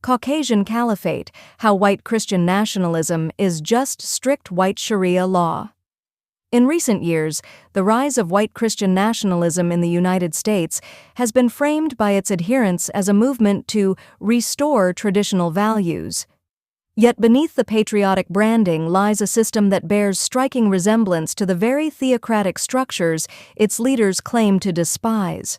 Caucasian Caliphate, how white Christian nationalism is just strict white Sharia law. In recent years, the rise of white Christian nationalism in the United States has been framed by its adherents as a movement to restore traditional values. Yet beneath the patriotic branding lies a system that bears striking resemblance to the very theocratic structures its leaders claim to despise.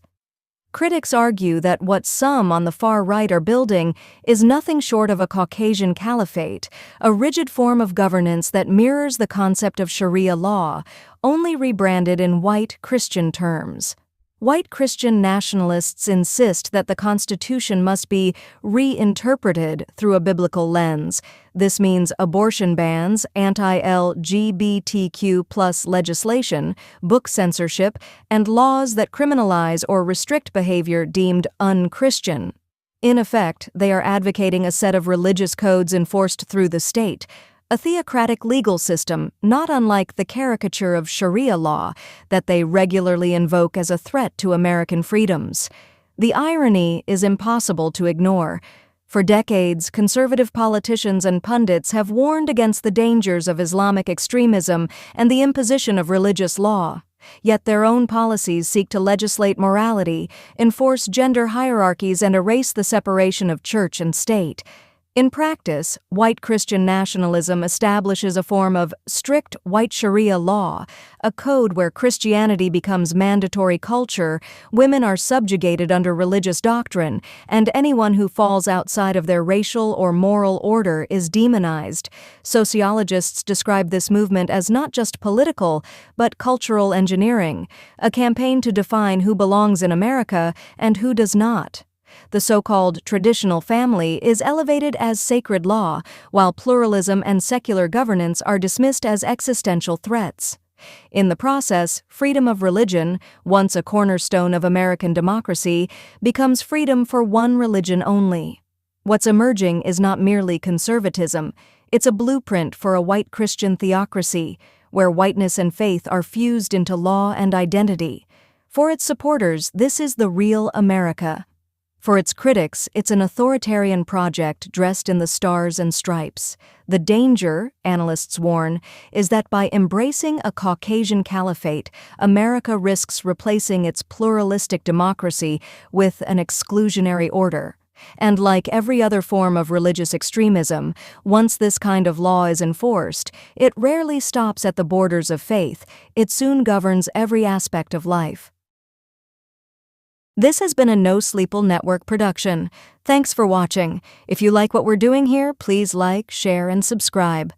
Critics argue that what some on the far right are building is nothing short of a Caucasian Caliphate, a rigid form of governance that mirrors the concept of Sharia law, only rebranded in white Christian terms. White Christian nationalists insist that the Constitution must be reinterpreted through a biblical lens. This means abortion bans, anti-LGBTQ+ legislation, book censorship, and laws that criminalize or restrict behavior deemed un-Christian. In effect, they are advocating a set of religious codes enforced through the state, a theocratic legal system not unlike the caricature of Sharia law that they regularly invoke as a threat to American freedoms. The irony is impossible to ignore. For decades, conservative politicians and pundits have warned against the dangers of Islamic extremism and the imposition of religious law. Yet their own policies seek to legislate morality, enforce gender hierarchies, and erase the separation of church and state. In practice, white Christian nationalism establishes a form of strict white Sharia law, a code where Christianity becomes mandatory culture, women are subjugated under religious doctrine, and anyone who falls outside of their racial or moral order is demonized. Sociologists describe this movement as not just political, but cultural engineering, a campaign to define who belongs in America and who does not. The so-called traditional family is elevated as sacred law, while pluralism and secular governance are dismissed as existential threats. In the process, freedom of religion, once a cornerstone of American democracy, becomes freedom for one religion only. What's emerging is not merely conservatism, it's a blueprint for a white Christian theocracy, where whiteness and faith are fused into law and identity. For its supporters, this is the real America. For its critics, it's an authoritarian project dressed in the stars and stripes. The danger, analysts warn, is that by embracing a Caucasian Caliphate, America risks replacing its pluralistic democracy with an exclusionary order. And like every other form of religious extremism, once this kind of law is enforced, it rarely stops at the borders of faith. It soon governs every aspect of life. This has been a No Sleeple Network production. Thanks for watching. If you like what we're doing here, please like, share, and subscribe.